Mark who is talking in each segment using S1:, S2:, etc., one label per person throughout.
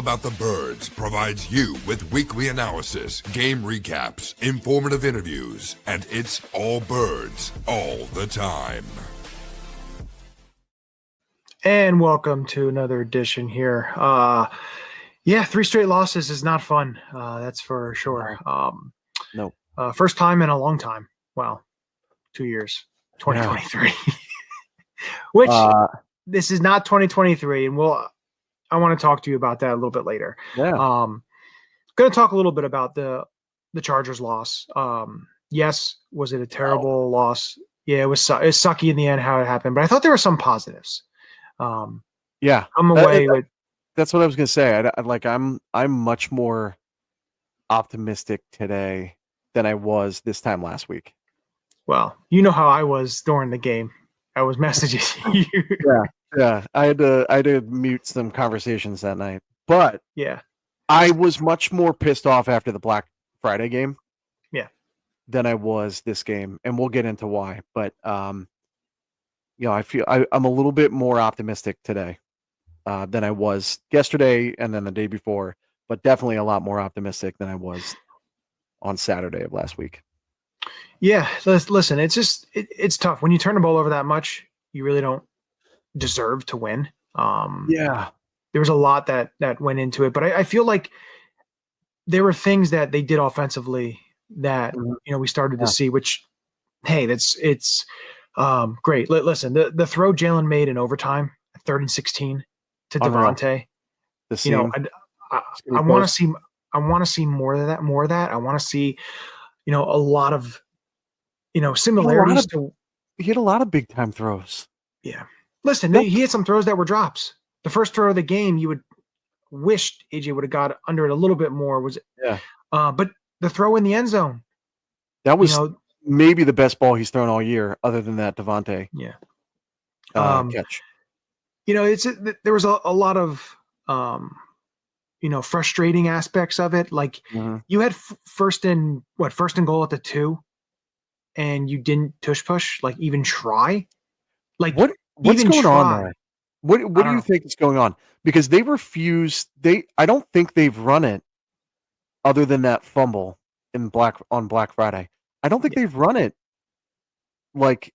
S1: About the Birds provides you with weekly analysis, game recaps, informative interviews, and it's all birds all the time.
S2: And welcome to another edition here. 3 straight losses is not fun. That's for sure.
S3: No.
S2: First time in a long time. Well, 2 years, 2023. Which this is not 2023, and I want to talk to you about that a little bit later.
S3: Yeah.
S2: Going to talk a little bit about the Chargers loss. Yes, was it a terrible loss? Yeah, it was sucky in the end how it happened, but I thought there were some positives.
S3: Yeah,
S2: I'm away with.
S3: That's what I was going to say. I'm much more optimistic today than I was this time last week.
S2: Well, you know how I was during the game. I was messaging you.
S3: Yeah. I had to mute some conversations that night, but
S2: yeah,
S3: I was much more pissed off after the Black Friday game.
S2: Yeah,
S3: than I was this game, and we'll get into why. But I feel I'm a little bit more optimistic today than I was yesterday and then the day before, but definitely a lot more optimistic than I was on Saturday of last week.
S2: Yeah, listen, it's tough when you turn the ball over that much. You really don't deserve to win.
S3: There
S2: was a lot that went into it, but I feel like there were things that they did offensively that we started to see. Which, hey, it's great. Listen, the throw Jalen made in overtime, 3rd and 16 to Devontae. I want to see more of that. I want to see, a lot of, similarities to.
S3: He had a lot of big time throws.
S2: Yeah. Listen, he had some throws that were drops. The first throw of the game, you would wish AJ would have got under it a little bit more. But the throw in the end zone.
S3: That was maybe the best ball he's thrown all year, other than that Devontae.
S2: Yeah.
S3: Catch.
S2: There was a lot of frustrating aspects of it. Like you had first and goal at the 2, and you didn't tush push, like even try. Like
S3: what's going on there? What do you think is going on? Because they refuse. I don't think they've run it other than that fumble on Black Friday. I don't think they've run it. Like,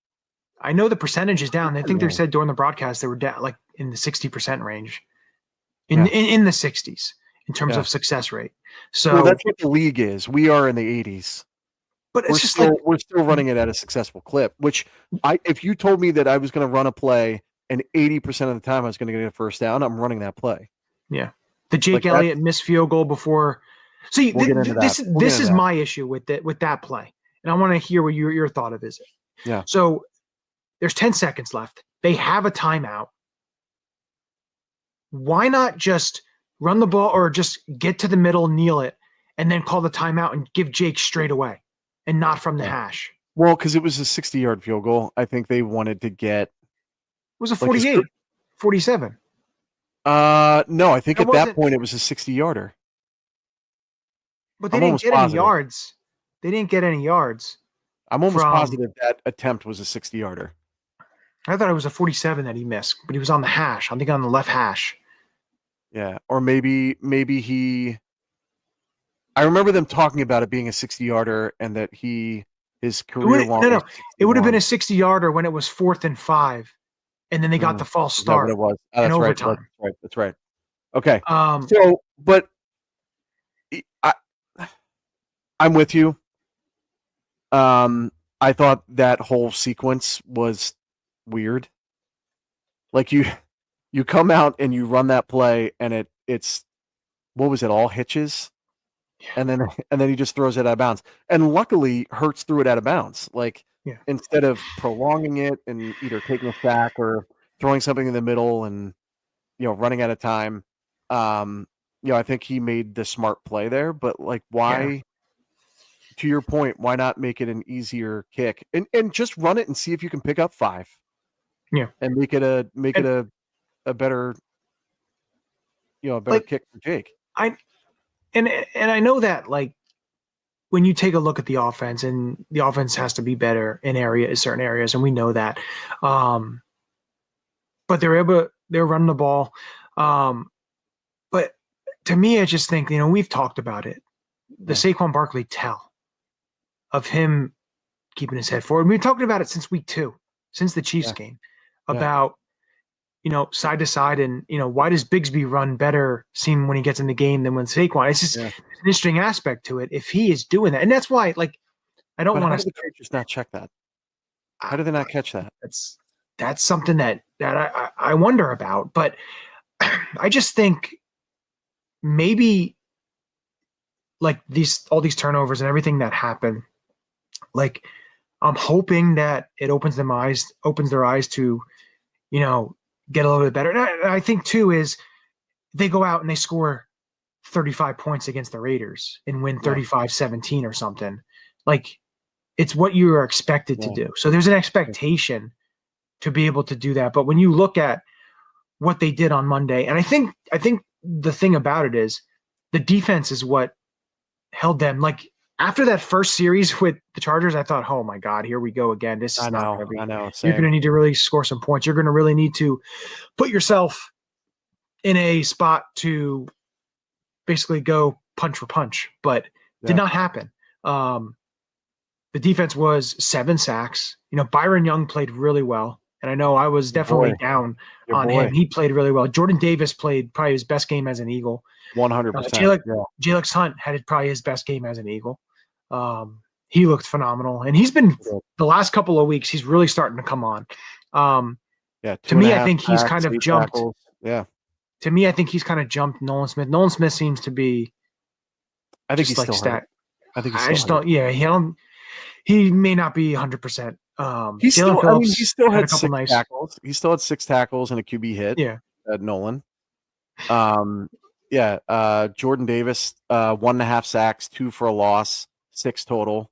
S2: I know the percentage is down. I think they said during the broadcast they were down like in the 60% range, in the 60s in terms of success rate. So
S3: that's what the league is. We are in the 80s.
S2: But
S3: we're still running it at a successful clip. Which if you told me that I was going to run a play and 80% of the time I was going to get a first down, I'm running that play.
S2: Yeah, the Jake Elliott missed field goal before. See, this is my issue with that play, and I want to hear what your thought of it.
S3: Yeah.
S2: So there's 10 seconds left. They have a timeout. Why not just run the ball or just get to the middle, kneel it, and then call the timeout and give Jake straight away and not from the hash?
S3: Well, because it was a 60-yard field goal. I think they wanted to get.
S2: It was a 48, 47.
S3: No, I think at that point it was a 60-yarder.
S2: But they didn't get any yards. They didn't get any yards.
S3: I'm almost positive that attempt was a 60-yarder.
S2: I thought it was a 47 that he missed, but he was on the hash. I'm thinking on the left hash.
S3: Yeah, or maybe he. I remember them talking about it being a 60-yarder and that his career long.
S2: No. It would have been a 60-yarder when it was 4th and 5, and then they got the false start.
S3: That what it was.
S2: In overtime.
S3: That's right. Okay. But I'm with you. I thought that whole sequence was weird. Like you come out and you run that play and it's what was it, all hitches? And then he just throws it out of bounds. And luckily Hurts threw it out of bounds. Like instead of prolonging it and either taking a sack or throwing something in the middle and running out of time. I think he made the smart play there, but like why to your point, why not make it an easier kick and just run it and see if you can pick up 5?
S2: Yeah.
S3: And make it a better kick for Jake.
S2: I know that like when you take a look at the offense, and the offense has to be better in certain areas, and we know that. But they're running the ball. But to me, I just think, we've talked about it. The Saquon Barkley tell of him keeping his head forward. We've been talking about it since week 2, since the Chiefs game, about, side to side. And, why does Bigsby run better seem when he gets in the game than when Saquon? It's just an interesting aspect to it if he is doing that. And that's why, I don't want
S3: to. How do the coaches not check that? How do they not catch that?
S2: That's something that I wonder about. But I just think maybe all these turnovers and everything that happened, I'm hoping that it opens their eyes to, get a little bit better. And I think too is they go out and they score 35 points against the Raiders and win 35-17 or something. It's what you are expected to do. So there's an expectation to be able to do that. But when you look at what they did on Monday, and I think the thing about it is the defense is what held them. After that first series with the Chargers, I thought, oh my God, here we go again. This is not going to be.
S3: I know.
S2: You're going to need to really score some points. You're going to really need to put yourself in a spot to basically go punch for punch, but did not happen. The defense was 7 sacks. Byron Young played really well. And I know I was definitely down on him. He played really well. Jordan Davis played probably his best game as an Eagle.
S3: 100%.
S2: Jalen Hunt had probably his best game as an Eagle. He looked phenomenal. And he's been the last couple of weeks, he's really starting to come on. To me, I think he's kind of jumped.
S3: Tackles. Yeah.
S2: To me, I think he's kind of jumped Nolan Smith. Nolan Smith seems to be
S3: I think he's still hurt.
S2: I just don't. Yeah, he may not be 100%.
S3: He still had 6 tackles. He still had 6 tackles and a QB hit.
S2: Yeah,
S3: at Nolan. Jordan Davis, 1.5 sacks, 2 for a loss, 6 total.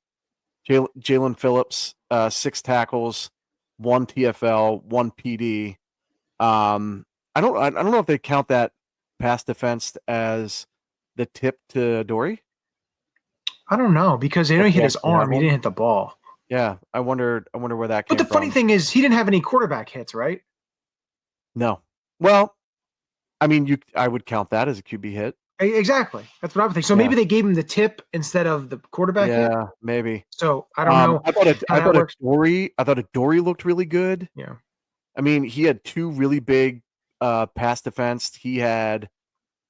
S3: Jalen Phillips, 6 tackles, 1 TFL, 1 PD. I don't know if they count that pass defense as the tip to Dory.
S2: I don't know because he hit his arm. He didn't hit the ball.
S3: Yeah, I wonder where that came from.
S2: But the funny thing is, he didn't have any quarterback hits, right?
S3: No. Well, I mean, I would count that as a QB hit.
S2: Exactly. That's what I would think. So maybe they gave him the tip instead of the quarterback hit?
S3: Yeah, maybe.
S2: So I don't know.
S3: I thought a Dory looked really good.
S2: Yeah.
S3: I mean, he had 2 really big pass defense. He had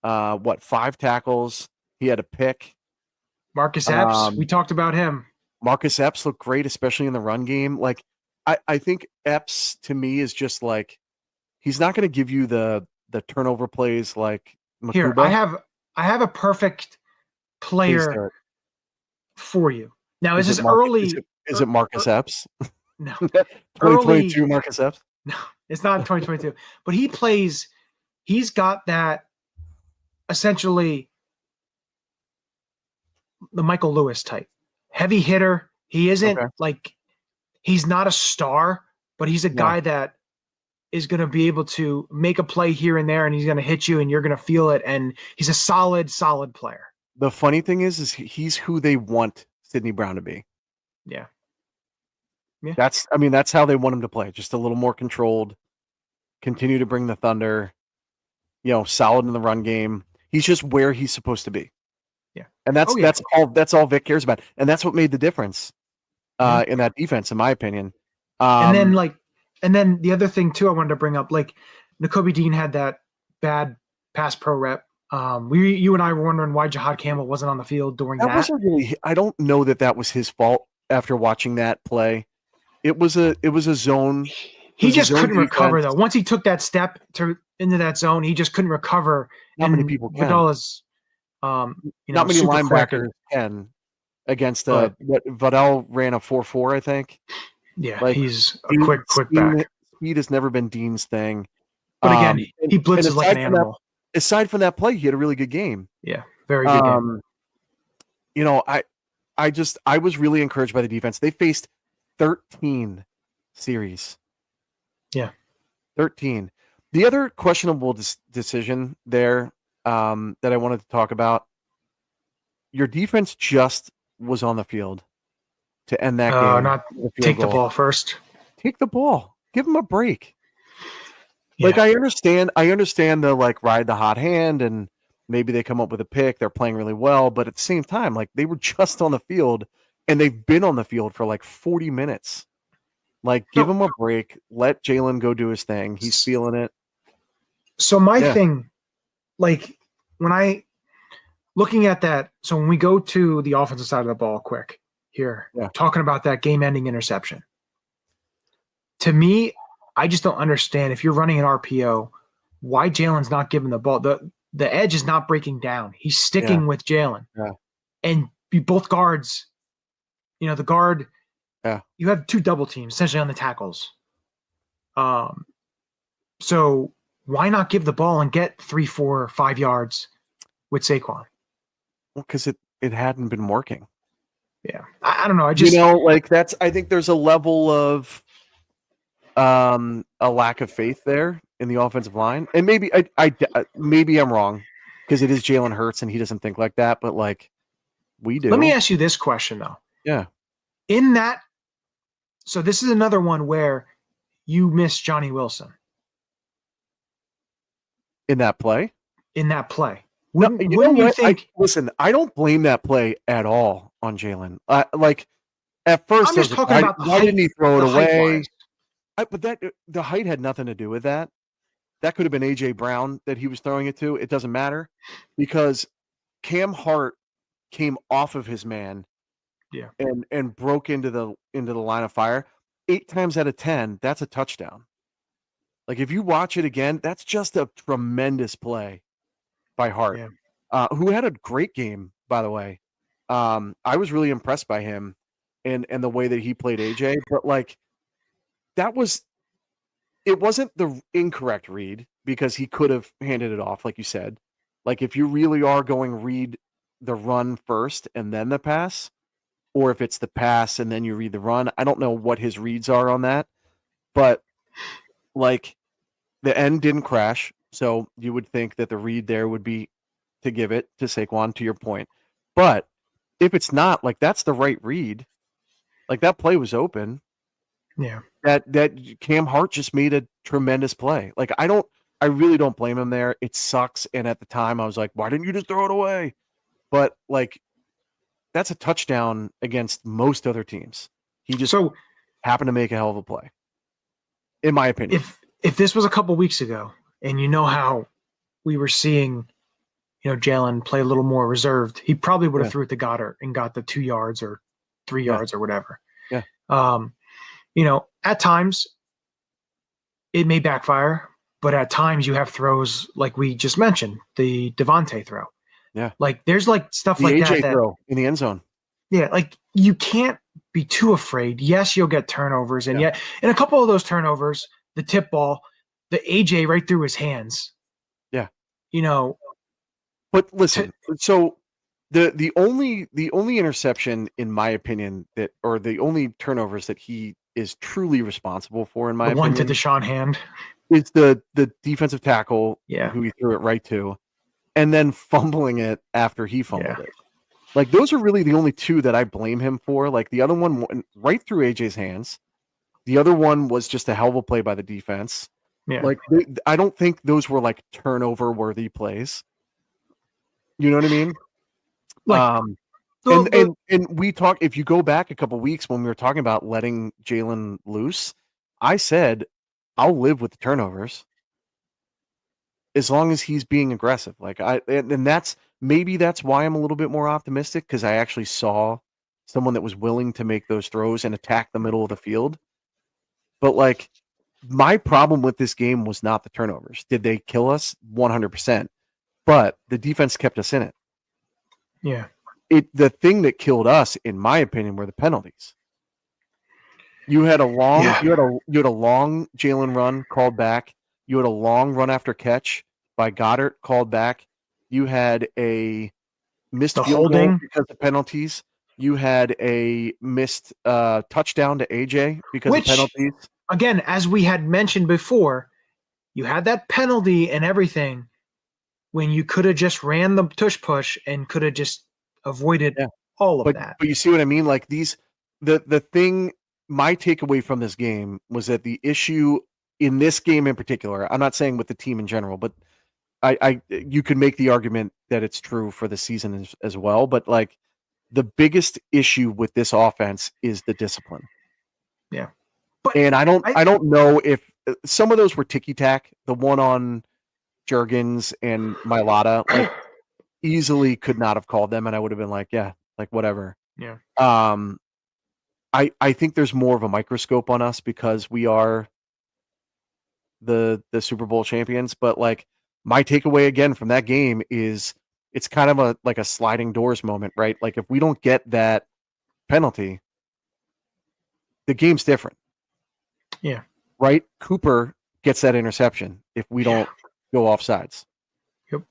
S3: 5 tackles. He had a pick.
S2: Marcus Epps, we talked about him.
S3: Marcus Epps looked great, especially in the run game. I think Epps to me is just he's not going to give you the turnover plays like Makuba.
S2: Here, I have a perfect player for you. Now, is this early?
S3: Is it Marcus Epps?
S2: No.
S3: 2022 Marcus Epps?
S2: No, it's not 2022. But he's got that essentially the Michael Lewis type. Heavy hitter. He isn't he's not a star, but he's a guy that is going to be able to make a play here and there, and he's going to hit you, and you're going to feel it. And he's a solid player.
S3: The funny thing is he's who they want Sidney Brown to be.
S2: Yeah.
S3: That's how they want him to play. Just a little more controlled, continue to bring the thunder, solid in the run game. He's just where he's supposed to be.
S2: Yeah.
S3: And that's all Vic cares about. And that's what made the difference in that defense, in my opinion.
S2: And then the other thing too, I wanted to bring up, Nakobe Dean had that bad pass pro rep. You and I were wondering why Jahad Campbell wasn't on the field during that.
S3: Wasn't really, I don't know that was his fault after watching that play. It was a zone.
S2: He just couldn't recover though. Once he took that step into that zone, he just couldn't recover.
S3: Not many people can.
S2: Vidal's,
S3: not many linebackers can against Vidal ran a 4.4, I think.
S2: Yeah, he's a quick back.
S3: Speed has never been Dean's thing.
S2: But again, he blitzes like an animal.
S3: Aside from that play, he had a really good game.
S2: Yeah, very good game.
S3: I was really encouraged by the defense. They faced 13 series.
S2: Yeah.
S3: 13. The other questionable decision there that I wanted to talk about, your defense just was on the field to end that game.
S2: Not take the ball first.
S3: Take the ball. Give them a break. Yeah. I understand the ride the hot hand and maybe they come up with a pick. They're playing really well, but at the same time, like they were just on the field, and they've been on the field for like 40 minutes. Like, give him a break. Let Jalen go do his thing. He's feeling it.
S2: So my thing, like looking at that, so when we go to the offensive side of the ball quick here, talking about that game-ending interception, to me, I just don't understand if you're running an RPO, why Jalen's not giving the ball. The edge is not breaking down. He's sticking with Jalen. Yeah. And both guards, the guard, you have two double teams essentially on the tackles. So why not give the ball and get 3, 4, 5 yards with Saquon?
S3: Well, because it hadn't been working.
S2: Yeah. I don't know.
S3: I think there's a level of a lack of faith there in the offensive line. And maybe maybe I'm wrong because it is Jalen Hurts and he doesn't think like that, but like we do.
S2: Let me ask you this question though.
S3: Yeah.
S2: So this is another one where you miss Johnny Wilson.
S3: In that play?
S2: Wouldn't you think?
S3: Listen, I don't blame that play at all on Jalen. Like at first,
S2: I'm just talking about
S3: why didn't he throw it away? But the height had nothing to do with that. That could have been AJ Brown that he was throwing it to. It doesn't matter because Cam Hart came off of his man, and broke into the line of fire. 8 times out of 10, that's a touchdown. Like if you watch it again, that's just a tremendous play by Hart, who had a great game, by the way. I was really impressed by him and the way that he played AJ, but like it wasn't the incorrect read because he could have handed it off, like you said. Like if you really are going read the run first and then the pass, or if it's the pass and then you read the run. I don't know what his reads are on that, but like the end didn't crash. So you would think that the read there would be to give it to Saquon, to your point. But if it's not, like that's the right read. Like that play was open.
S2: Yeah.
S3: That Cam Hart just made a tremendous play. Like I really don't blame him there. It sucks. And at the time I was like, why didn't you just throw it away? But like that's a touchdown against most other teams. He just happened to make a hell of a play. In my opinion.
S2: If this was a couple weeks ago and how we were seeing, Jalen play a little more reserved, he probably would have threw it to Goddard and got the 2 yards or 3 yards or whatever.
S3: Yeah.
S2: At times it may backfire, but at times you have throws like we just mentioned, the Devontae throw.
S3: Yeah.
S2: Like there's like stuff
S3: the
S2: like
S3: AJ
S2: that
S3: throw in the end zone.
S2: Yeah. Like you can't be too afraid. Yes, you'll get turnovers. And yet in a couple of those turnovers, the tip ball, the AJ right through his hands.
S3: Yeah.
S2: But
S3: listen, so the only interception in my opinion or the only turnovers that he is truly responsible for in my opinion.
S2: One to Deshaun Hand.
S3: Is the defensive tackle
S2: who
S3: he threw it right to, and then fumbling it after he fumbled it. Like those are really the only two that I blame him for. Like the other one went right through AJ's hands. The other one was just a hell of a play by the defense.
S2: Yeah.
S3: Like I don't think those were like turnover worthy plays. You know what I mean? Like, and we talk. If you go back a couple weeks when we were talking about letting Jalen loose, I said I'll live with the turnovers as long as he's being aggressive. Like and that's why I'm a little bit more optimistic because I actually saw someone that was willing to make those throws and attack the middle of the field. But like my problem with this game was not the turnovers. Did they kill us? 100%. But the defense kept us in it.
S2: Yeah.
S3: The thing that killed us, in my opinion, were the penalties. You had a long, you had a long Jalen run called back. You had a long run after catch by Goddard called back. You had a missed field goal because of penalties. You had a missed touchdown to AJ because of penalties.
S2: Again, as we had mentioned before, you had that penalty and everything when you could have just ran the tush push and could have just avoided all of that.
S3: But you see what I mean? Like the thing, my takeaway from this game was that the issue in this game in particular, I'm not saying with the team in general, but you could make the argument that it's true for the season as well, but like the biggest issue with this offense is the discipline.
S2: Yeah. But
S3: and I don't know if some of those were ticky tack. The one on Juergens and Mailata, like easily could not have called them, and I would have been like, yeah, like whatever.
S2: Yeah.
S3: I think there's more of a microscope on us because we are the Super Bowl champions, but like my takeaway again from that game is it's kind of a sliding doors moment, right? Like if we don't get that penalty, the game's different.
S2: Yeah.
S3: Right? Cooper gets that interception if we don't go offsides.
S2: Yep.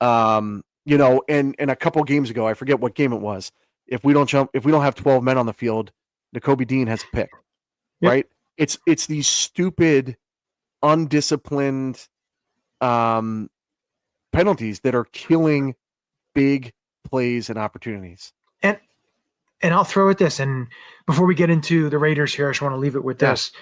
S3: You know, and a couple games ago, I forget what game it was. If we don't have 12 men on the field, Nakobe Dean has a pick.
S2: Yep.
S3: Right? It's these stupid, undisciplined penalties that are killing big plays and opportunities.
S2: And I'll throw at this, and before we get into the Raiders here, I just want to leave it with this.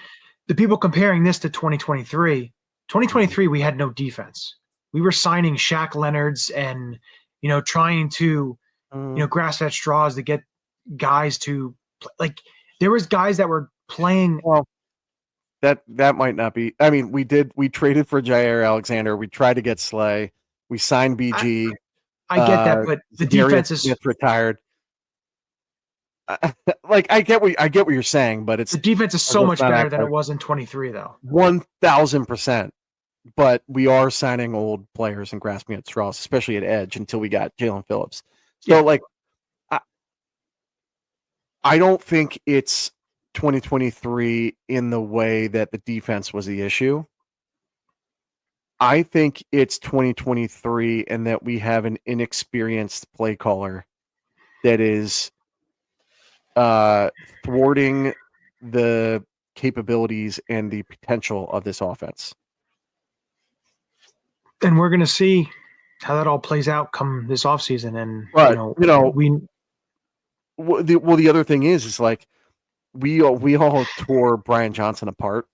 S2: The people comparing this to 2023, we had no defense. We were signing Shaq Leonards and, you know, trying to, you know, grasp at straws to get guys to play. Like there was guys that were playing.
S3: Well, that might not be. I mean, we traded for Jair Alexander. We tried to get Slay. We signed BG.
S2: I get that, but the defense is
S3: retired. Like I get what you're saying, but
S2: the defense is so much better than it was in 23, though.
S3: 1,000%. But we are signing old players and grasping at straws, especially at edge, until we got Jalen Phillips. So, like, I don't think it's 2023 in the way that the defense was the issue. I think it's 2023 and that we have an inexperienced play caller that is thwarting the capabilities and the potential of this offense.
S2: And we're going to see how that all plays out come this offseason. And,
S3: the other thing is like we all tore Brian Johnson apart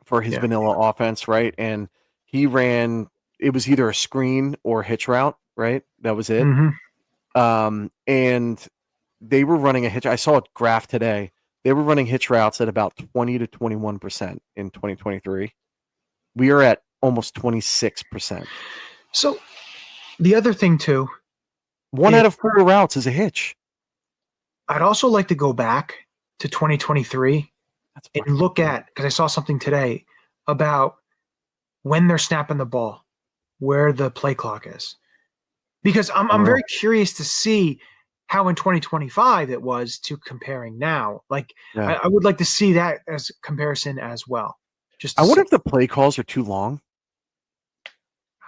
S3: for his vanilla offense, right? And he ran, it was either a screen or hitch route, right? That was it.
S2: Mm-hmm.
S3: And they were running a hitch. I saw a graph today. They were running hitch routes at about 20 to 21% in 2023. We are at almost 26%.
S2: So the other thing too,
S3: one out of 4 routes is a hitch.
S2: I'd also like to go back to 2023 and look at, because I saw something today about when they're snapping the ball, where the play clock is. Because I'm very curious to see how in 2025 it was to comparing now. Like I would like to see that as a comparison as well.
S3: I wonder if the play calls are too long.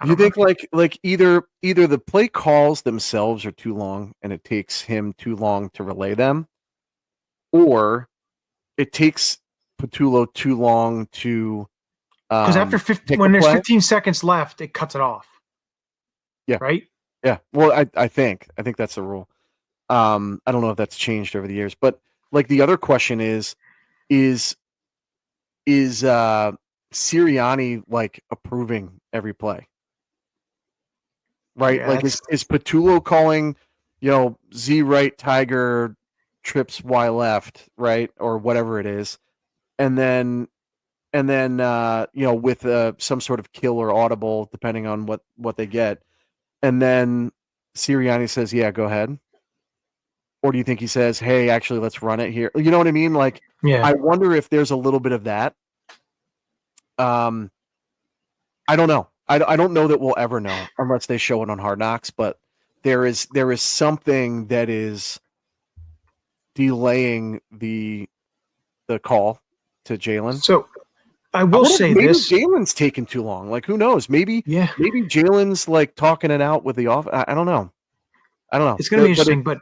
S3: Do you think like either the play calls themselves are too long and it takes him too long to relay them, or it takes Patullo too long to
S2: because after 15, when there's 15 seconds left, it cuts it off.
S3: Yeah.
S2: Right.
S3: Yeah. Well, I think that's the rule. I don't know if that's changed over the years, but like the other question is Sirianni like approving every play? Right? Yeah, like is Patullo calling, Z right Tiger trips Y left, right? Or whatever it is. And then with some sort of kill or audible, depending on what they get. And then Sirianni says, yeah, go ahead. Or do you think he says, hey, actually, let's run it here? You know what I mean? Like, I wonder if there's a little bit of that. I don't know. I don't know that we'll ever know unless they show it on Hard Knocks, but there is something that is delaying the call to Jalen.
S2: So I will say
S3: maybe
S2: this.
S3: Jalen's taking too long. Like, who knows? Maybe Jalen's like talking it out with the off. I don't know.
S2: It's going to be interesting, but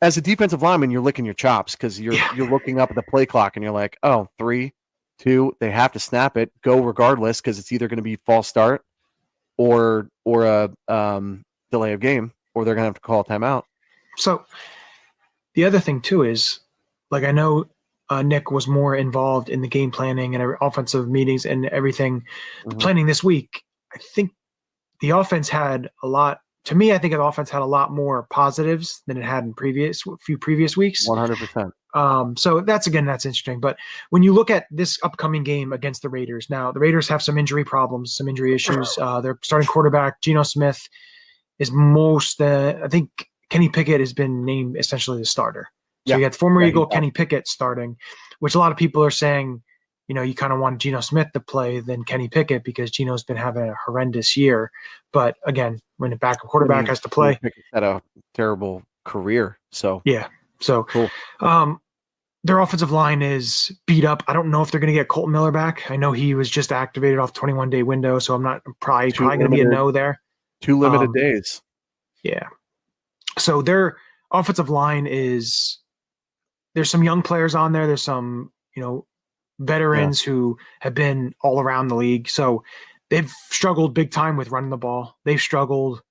S3: as a defensive lineman, you're licking your chops because you're looking up at the play clock and you're like, oh, 3, 2, they have to snap it, go regardless because it's either going to be false start or a delay of game, or they're going to have to call a timeout.
S2: So the other thing too is, like, I know Nick was more involved in the game planning and offensive meetings and everything, the planning this week. I think the offense had a lot. To me, I think the offense had a lot more positives than it had in few previous weeks.
S3: 100%.
S2: So that's interesting. But when you look at this upcoming game against the Raiders, now the Raiders have some injury problems, some injury issues. Their starting quarterback, Geno Smith, is I think Kenny Pickett has been named essentially the starter. So you got former Eagle Kenny Pickett starting, which a lot of people are saying, you kind of want Geno Smith to play than Kenny Pickett because Geno's been having a horrendous year. But again, when the backup quarterback has to play,
S3: Pickett's had a terrible career. So
S2: yeah, so
S3: cool.
S2: Their offensive line is beat up. I don't know if they're going to get Colton Miller back. I know he was just activated off 21-day window, so I'm probably going to be a no there.
S3: 2 limited days.
S2: Yeah. So their offensive line there's some young players on there. There's some, veterans who have been all around the league. So they've struggled big time with running the ball. They've struggled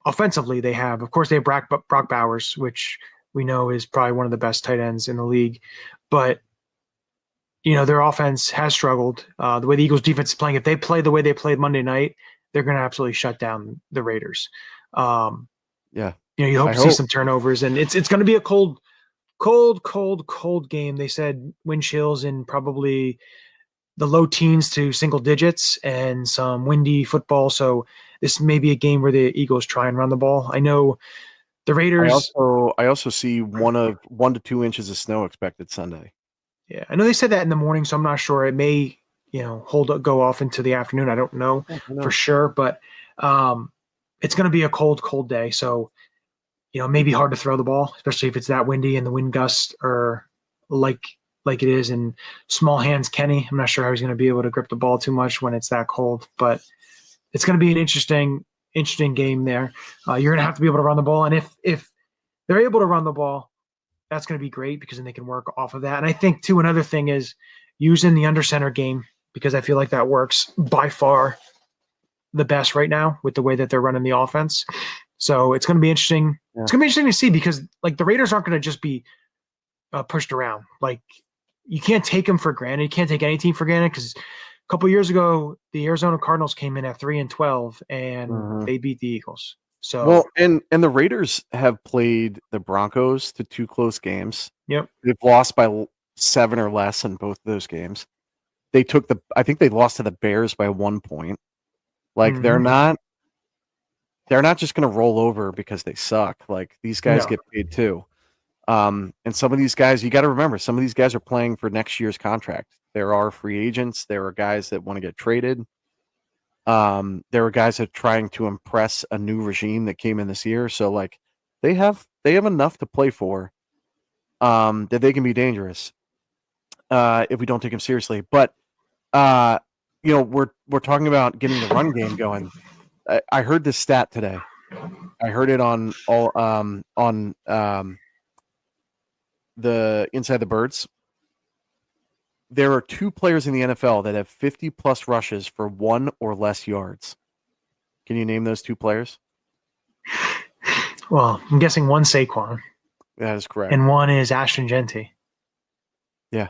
S2: offensively. They have Brock Bowers, which we know is probably one of the best tight ends in the league. But, their offense has struggled. The way the Eagles defense is playing, if they play the way they played Monday night, they're going to absolutely shut down the Raiders. You hope to see some turnovers, and it's going to be a cold game. They said wind chills in probably the low teens to single digits and some windy football. So this may be a game where the Eagles try and run the ball. I know the Raiders.
S3: I also see 1 to 2 inches of snow expected Sunday.
S2: Yeah, I know they said that in the morning, so I'm not sure. It may, go off into the afternoon. I don't know for sure, but it's going to be a cold day. So, it may be hard to throw the ball, especially if it's that windy and the wind gusts are like it is in small hands Kenny. I'm not sure how he's going to be able to grip the ball too much when it's that cold, but it's going to be an interesting game there. You're going to have to be able to run the ball, and if they're able to run the ball, that's going to be great because then they can work off of that. And I think too, another thing is using the under center game, because I feel like that works by far the best right now with the way that they're running the offense. So it's going to be interesting. Yeah. It's going to be interesting to see because the Raiders aren't going to just be pushed around. You can't take them for granted. You can't take any team for granted because a couple of years ago, the Arizona Cardinals came in at 3-12 and they beat the Eagles. So
S3: and the Raiders have played the Broncos to 2 close games.
S2: Yep,
S3: they've lost by 7 or less in both of those games. I think they lost to the Bears by 1 point. They're not just going to roll over because they suck. These guys get paid too. And some of these guys, you got to remember, some of these guys are playing for next year's contract. There are free agents. There are guys that want to get traded. There are guys that are trying to impress a new regime that came in this year. So they have enough to play for that they can be dangerous if we don't take them seriously. But we're talking about getting the run game going. I heard this stat today. I heard it on the Inside the Birds. There are 2 players in the NFL that have 50-plus rushes for 1 or less yards. Can you name those 2 players?
S2: Well, I'm guessing one Saquon.
S3: That is correct.
S2: And one is Ashton Genty.
S3: Yeah.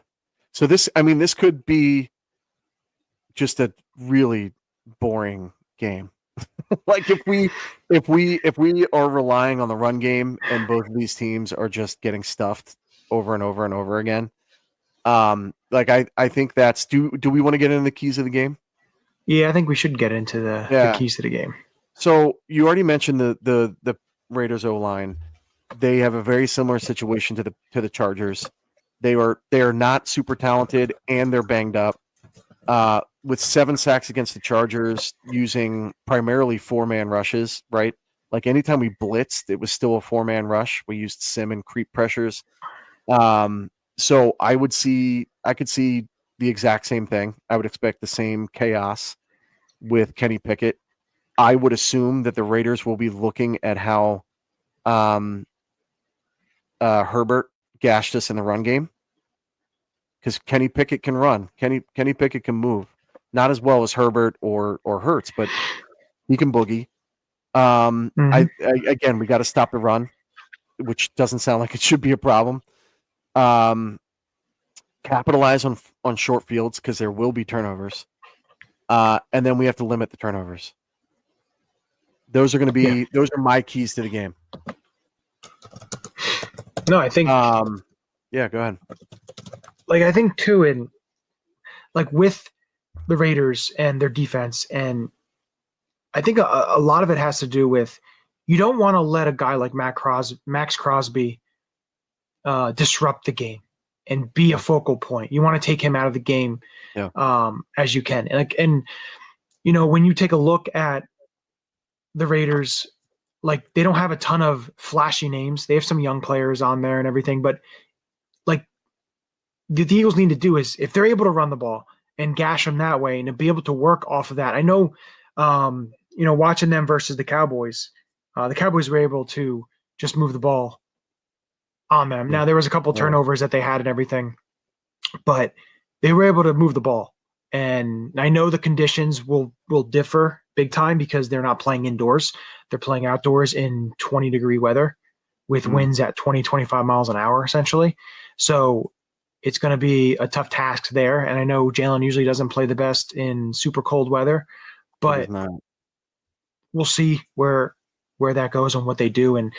S3: So this could be just a really boring game. if we are relying on the run game and both of these teams are just getting stuffed over and over and over again. I think that's do we want to get into the keys of the game?
S2: Yeah, I think we should get into the keys to the game.
S3: So you already mentioned the Raiders O-line. They have a very similar situation to the Chargers. They are not super talented and they're banged up. With 7 sacks against the Chargers using primarily 4-man rushes, right? Anytime we blitzed, it was still a 4-man rush. We used sim and creep pressures. So I could see the exact same thing. I would expect the same chaos with Kenny Pickett. I would assume that the Raiders will be looking at how Herbert gashed us in the run game because Kenny Pickett can run. Kenny Pickett can move. Not as well as Herbert or Hurts, but he can boogie. Again, we got to stop the run, which doesn't sound like it should be a problem. Capitalize on short fields because there will be turnovers, and then we have to limit the turnovers. Those are going to be those are my keys to the game.
S2: No, I think.
S3: Yeah, go ahead.
S2: Like I think too, in like with the Raiders and their defense, and I think a lot of it has to do with you don't want to let a guy like Max Crosby disrupt the game and be a focal point. You want to take him out of the game as you can. And when you take a look at the Raiders, like they don't have a ton of flashy names. They have some young players on there and everything, but like the Eagles need to do is if they're able to run the ball and gash them that way and to be able to work off of that. I know, watching them versus the Cowboys were able to just move the ball on them. Now there was a couple turnovers that they had and everything, but they were able to move the ball. And I know the conditions will differ big time because they're not playing indoors. They're playing outdoors in 20-degree weather with winds at 20, 25 miles an hour, essentially. So it's going to be a tough task there. And I know Jalen usually doesn't play the best in super cold weather, but we'll see where that goes and what they do and,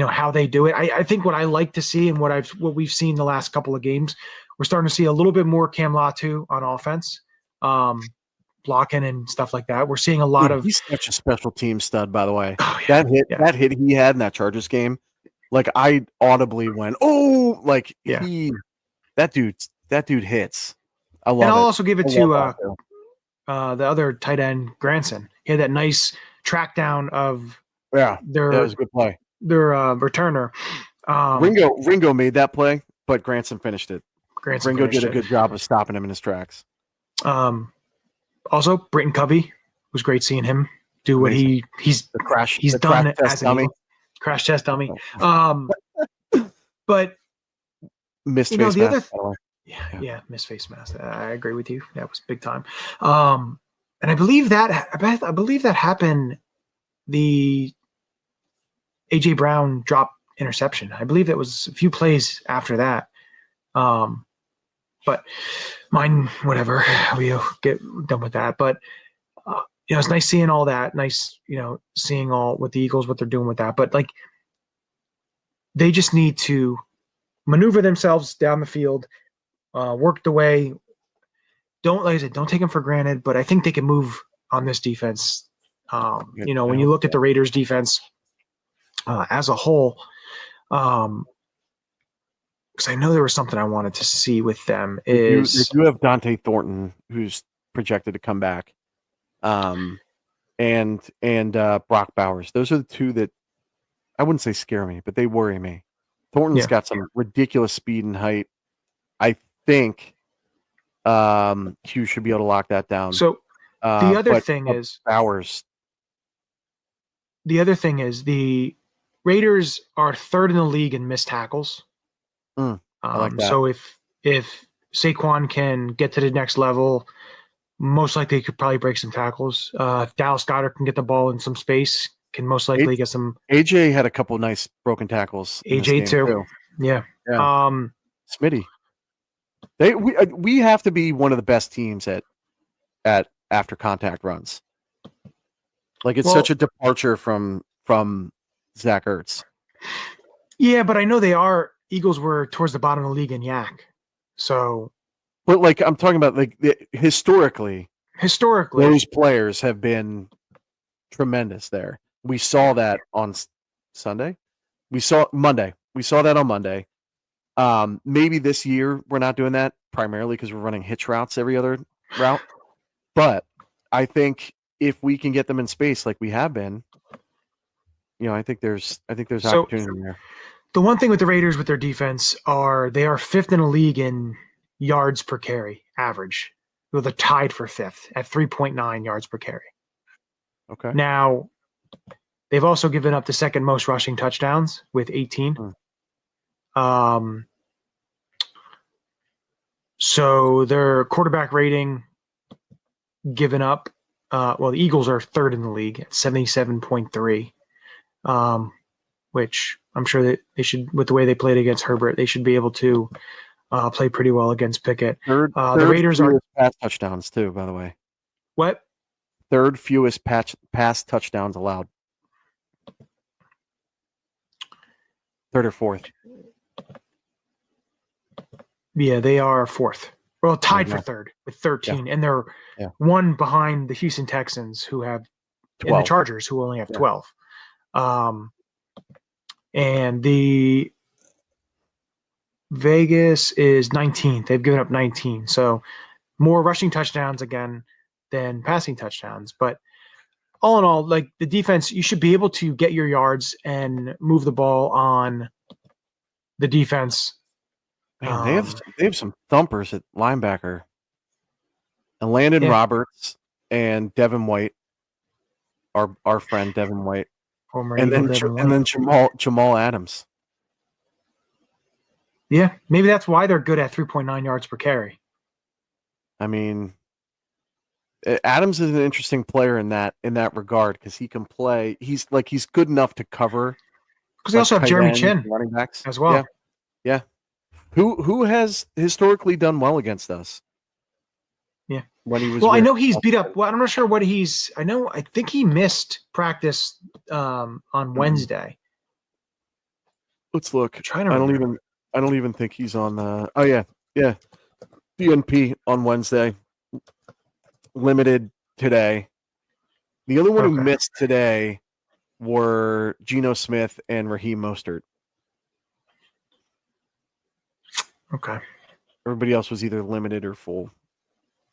S2: how they do it. I think what I like to see and what we've seen the last couple of games, we're starting to see a little bit more Cam Latu on offense, blocking and stuff like that. We're seeing a lot of.
S3: He's such a special team stud, by the way. Oh, yeah. That hit he had in that Chargers game, like I audibly went, oh, like that dude hits. I love it.
S2: And I'll also give it to the other tight end, Granson. He had that nice track down of
S3: that was a good play.
S2: Their returner.
S3: Ringo made that play, but Granson finished it. Ringo did a good job of stopping him in his tracks.
S2: Also, Britton Covey was great seeing him do what he's done as an Eagle. Crash test dummy. But
S3: missed face mask.
S2: Missed face mask. I agree with you. That was big time. And I believe that happened. The AJ Brown drop interception. I believe it was a few plays after that. But mine, whatever, we'll get done with that. But it's nice seeing all that. Nice, seeing all with the Eagles what they're doing with that. But like, they just need to maneuver themselves down the field, work the way. Don't take them for granted. But I think they can move on this defense. When you look at the Raiders defense as a whole, because I know there was something I wanted to see with them is
S3: you have Dante Thornton, who's projected to come back, and Brock Bowers. Those are the two that I wouldn't say scare me, but they worry me. Thornton's got some ridiculous speed and height. I think Q should be able to lock that down.
S2: So the other thing is
S3: Bowers.
S2: The other thing is the Raiders are third in the league in missed tackles.
S3: I like that.
S2: So if Saquon can get to the next level, most likely he could probably break some tackles. If Dallas Goedert can get the ball in some space, can most likely get some.
S3: AJ had a couple of nice broken tackles.
S2: AJ too. Yeah.
S3: Smitty. We have to be one of the best teams at after contact runs. Like it's such a departure from Zach Ertz.
S2: Yeah, but I know they are. Eagles were towards the bottom of the league in yak. So,
S3: but like I'm talking about, like historically, those players have been tremendous there. We saw that on Sunday. We saw Monday. We saw that on Monday. Maybe this year we're not doing that primarily because we're running hitch routes every other route. But I think if we can get them in space like we have been, I think there's opportunity there.
S2: The one thing with the Raiders with their defense they are fifth in the league in yards per carry average. Well, they're tied for fifth at 3.9 yards per carry.
S3: Okay.
S2: Now, they've also given up the second most rushing touchdowns with 18. So their quarterback rating given up, the Eagles are third in the league at 77.3, which I'm sure that they should, with the way they played against Herbert, they should be able to play pretty well against Pickett.
S3: Third
S2: the Raiders are
S3: pass touchdowns too, by the way.
S2: What?
S3: Third fewest pass touchdowns allowed. Third or fourth.
S2: Yeah, they are fourth. Well, tied
S3: Yeah.
S2: for third with 13, and they're one behind the Houston Texans, who have
S3: 12.
S2: and the Chargers, who only have 12. And the Vegas is 19th. They've given up 19, so more rushing touchdowns again than passing touchdowns. But all in all, like the defense, you should be able to get your yards and move the ball on the defense.
S3: Man, they have some thumpers at linebacker. And Landon Roberts and Devin White, our friend Devin White, and then Jamal Adams.
S2: Yeah, maybe that's why they're good at 3.9 yards per carry.
S3: I mean, Adams is an interesting player in that regard because he can play. He's good enough to cover.
S2: Because they also have Jeremy Chin,
S3: running backs
S2: as well.
S3: Yeah. Who has historically done well against us?
S2: Yeah.
S3: When he was
S2: I know he's beat up. Well, I'm not sure what he's. I think he missed practice on Wednesday.
S3: Let's look. I don't even think he's on the. Oh yeah. DNP on Wednesday. Limited today. The only one who missed today were Geno Smith and Raheem Mostert.
S2: Okay.
S3: Everybody else was either limited or full.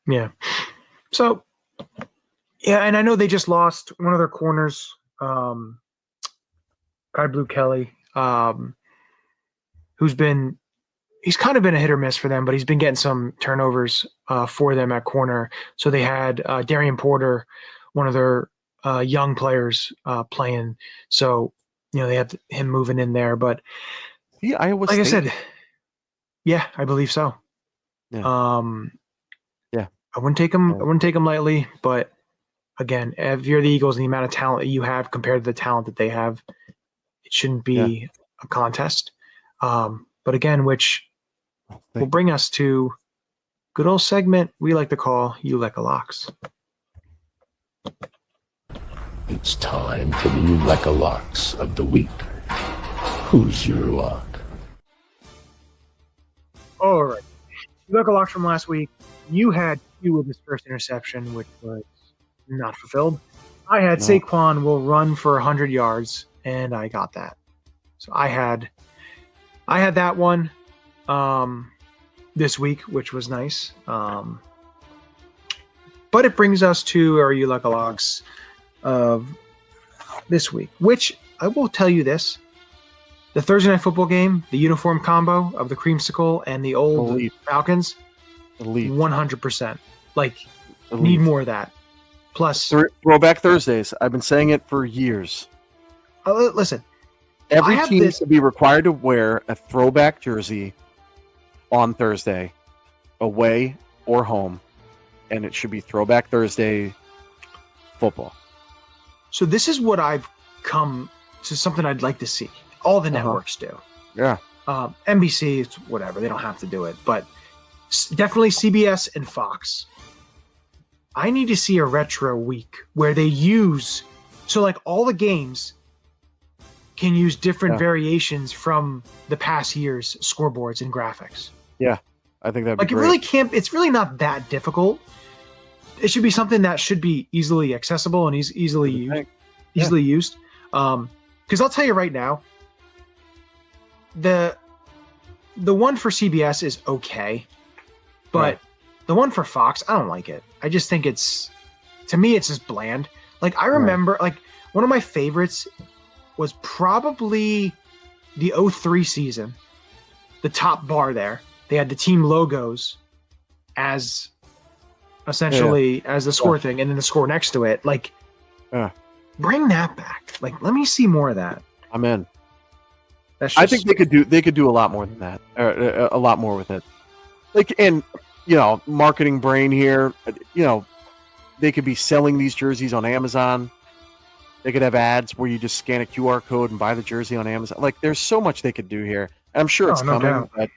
S2: Yeah. So, and I know they just lost one of their corners, Kai Blue Kelly, he's kind of been a hit or miss for them, but he's been getting some turnovers for them at corner. So they had Darian Porter, one of their young players, playing. So, they had him moving in there. But
S3: Iowa
S2: like
S3: State.
S2: I said, yeah, I believe so.
S3: Yeah.
S2: I wouldn't take him. I wouldn't take him lightly. But again, if you're the Eagles and the amount of talent that you have compared to the talent that they have, it shouldn't be a contest. But again, which will bring us to good old segment we like to call "You Like a Locks."
S4: It's time for the You Like a Locks of the week. Who's your lock?
S2: All right, You Like a Locks from last week. You had Q with his first interception, which was not fulfilled. I had Saquon will run for 100 yards, and I got that. So I had that one this week, which was nice. But it brings us to our You Like a Locks of this week, which I will tell you this. The Thursday Night Football game, the uniform combo of the creamsicle and the old Falcons,
S3: Elite.
S2: 100%. Like,
S3: Elite.
S2: Need more of that. Plus,
S3: Throwback Thursdays. I've been saying it for years.
S2: Listen,
S3: every team should be required to wear a throwback jersey on Thursday, away or home, and it should be Throwback Thursday football.
S2: So this is what I've come to, something I'd like to see. All the networks do.
S3: Yeah.
S2: NBC, it's whatever. They don't have to do it, but definitely CBS and Fox. I need to see a retro week where they use, so like all the games can use different variations from the past year's scoreboards and graphics.
S3: Yeah, I think that'd be great.
S2: It really can't. It's really not that difficult. It should be something that should be easily accessible and easily used. Because I'll tell you right now, the one for CBS is okay, but the one for Fox, I don't like it. I just think to me, it's just bland. Like I remember, like one of my favorites was probably the 2003 season. The top bar there, they had the team logos as essentially as the score thing, and then the score next to it. Like, bring that back. Like, let me see more of that.
S3: I'm in.
S2: I
S3: think they could do a lot more than that. A lot more with it. Like, and marketing brain here. They could be selling these jerseys on Amazon. They could have ads where you just scan a QR code and buy the jersey on Amazon. Like, there's so much they could do here. And I'm sure it's coming, but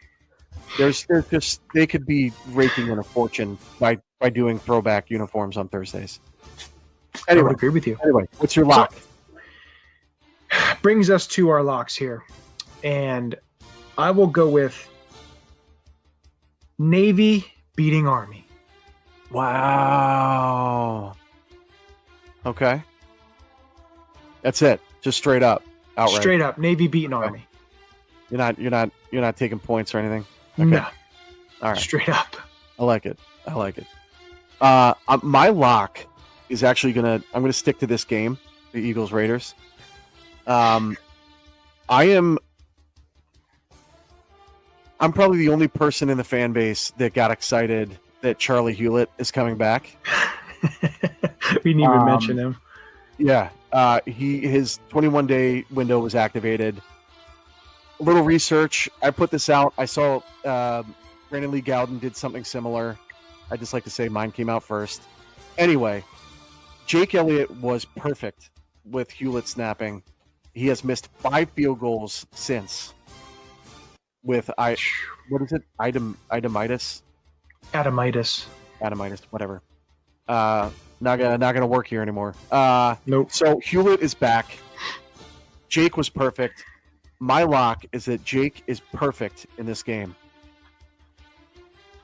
S3: they could be raking in a fortune by doing throwback uniforms on Thursdays. Anyway,
S2: I would agree with you.
S3: Anyway, what's your lock?
S2: Brings us to our locks here. and I will go with Navy beating Army.
S3: Wow. Okay. That's it. Just straight up. Outright.
S2: Straight up, Navy beating Army.
S3: You're not taking points or anything? Okay.
S2: No.
S3: All right.
S2: Straight up.
S3: I like it. My lock is actually I'm gonna stick to this game, the Eagles Raiders. I'm probably the only person in the fan base that got excited that Charlie Hewlett is coming back.
S2: We didn't even mention him.
S3: Yeah. His 21-day window was activated. A little research. I put this out. I saw Brandon Lee Gowden did something similar. I just like to say mine came out first. Anyway, Jake Elliott was perfect with Hewlett snapping. He has missed 5 field goals since. With what is it? Adamitis, whatever. Not gonna work here anymore.
S2: Nope.
S3: So Hewlett is back. Jake was perfect. My lock is that Jake is perfect in this game.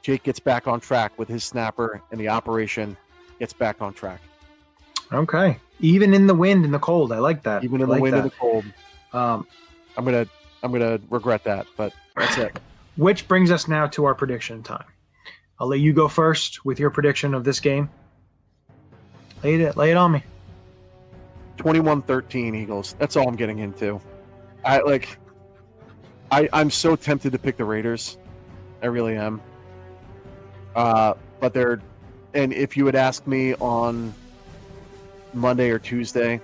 S3: Jake gets back on track with his snapper, and the operation gets back on track.
S2: Okay. Even in the wind and the cold, I like that.
S3: Even in the wind and the cold.
S2: Um,
S3: I'm gonna regret that, but that's it.
S2: Which brings us now to our prediction time. I'll let you go first with your prediction of this game. Lay it on me.
S3: 21-13 Eagles. That's all I'm getting into. I'm so tempted to pick the Raiders. I really am. But if you had asked me on Monday or Tuesday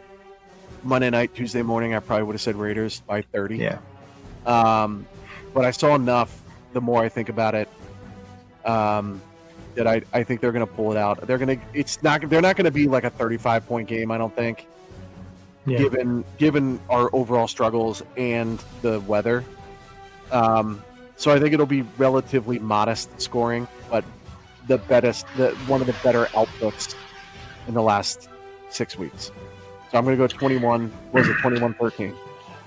S3: night, Tuesday morning, I probably would have said Raiders by 30.
S2: Yeah.
S3: But I saw enough, the more I think about it, that I think they're going to pull it out. They're not going to be like a 35-point game, I don't think.
S2: Yeah.
S3: Given our overall struggles and the weather. So I think it'll be relatively modest scoring, but one of the better outputs in the last 6 weeks. So I'm going to go 21-13.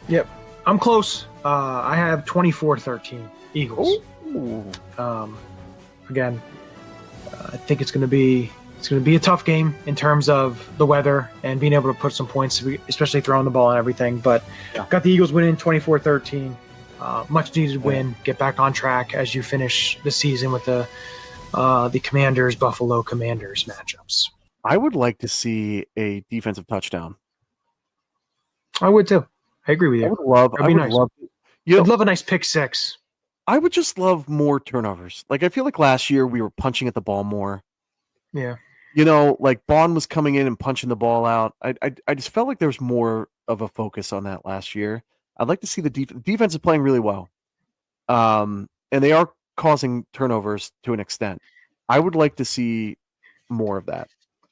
S2: Yep. I'm close. I have 24-13 Eagles.
S3: Ooh.
S2: Again, I think it's going to be a tough game in terms of the weather and being able to put some points, especially throwing the ball and everything. But got the Eagles winning 24-13. Much needed win. Get back on track as you finish the season with the Commanders, Buffalo Commanders matchups.
S3: I would like to see a defensive touchdown.
S2: I would too. I agree with you.
S3: I would love
S2: I'd love a nice pick six.
S3: I would just love more turnovers. Like, I feel like last year we were punching at the ball more.
S2: Yeah.
S3: Like Bond was coming in and punching the ball out. I just felt like there was more of a focus on that last year. I'd like to see the defense is playing really well. And they are causing turnovers to an extent. I would like to see more of that.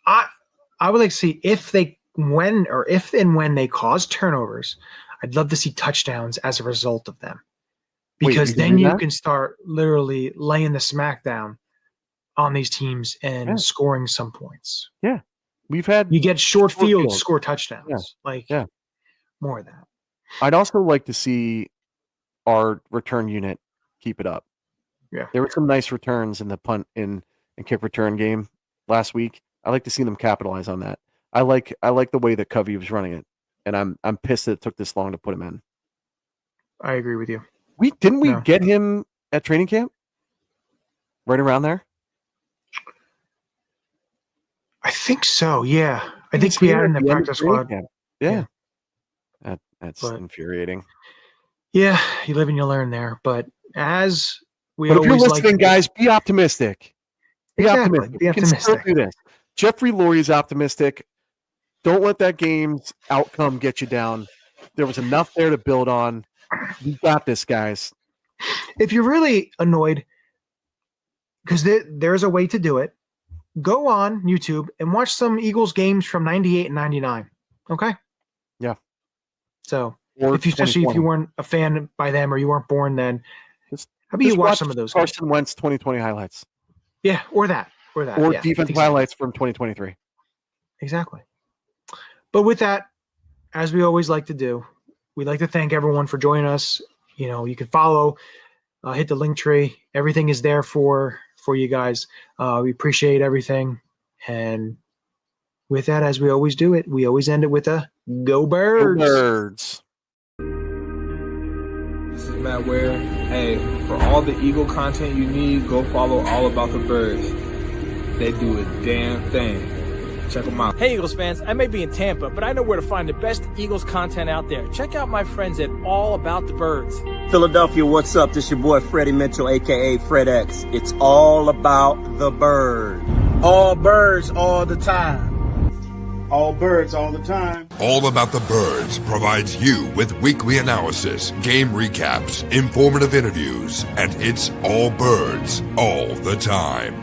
S2: I would like to see if and when they cause turnovers, I'd love to see touchdowns as a result of them. Because then you can start literally laying the smackdown on these teams and scoring some points.
S3: Yeah.
S2: You get short fields, score touchdowns. More of that.
S3: I'd also like to see our return unit keep it up.
S2: Yeah.
S3: There were some nice returns in the punt and kick return game last week. I like to see them capitalize on that. I like the way that Covey was running it, and I'm pissed that it took this long to put him in.
S2: I agree with you.
S3: We get him at training camp? Right around there?
S2: I think so, yeah. I think we had in the practice squad.
S3: Yeah. That's infuriating.
S2: Yeah, you live and you learn there. But if
S3: you're listening, guys, be optimistic. Be optimistic.
S2: Be optimistic.
S3: We can still do this. Jeffrey Lurie is optimistic. Don't let that game's outcome get you down. There was enough there to build on. We got this, guys.
S2: If you're really annoyed, because there's a way to do it, go on YouTube and watch some Eagles games from 98 and 99. Okay?
S3: Yeah.
S2: So, especially if you weren't a fan by them or you weren't born then, how about you watch some of those
S3: Carson Wentz 2020 highlights.
S2: Yeah, or that. Or
S3: defensive highlights from 2023.
S2: Exactly. But with that, as we always like to do, we'd like to thank everyone for joining us you can follow, hit the link tree. Everything is there for you guys. We appreciate everything. And with that, as we always do it, we always end it with a Go Birds.
S3: Go Birds.
S5: This is Matt Ware. Hey, for all the Eagle content you need, go follow All About the Birds. They do a damn thing. Check them out.
S6: Hey, Eagles fans, I may be in Tampa, but I know where to find the best Eagles content out there. Check out my friends at All About the Birds.
S7: Philadelphia, what's up? This your boy Freddie Mitchell, a.k.a. Fred X. It's all about the bird.
S8: All birds all the time. All birds all the time.
S1: All About the Birds provides you with weekly analysis, game recaps, informative interviews, and it's all birds all the time.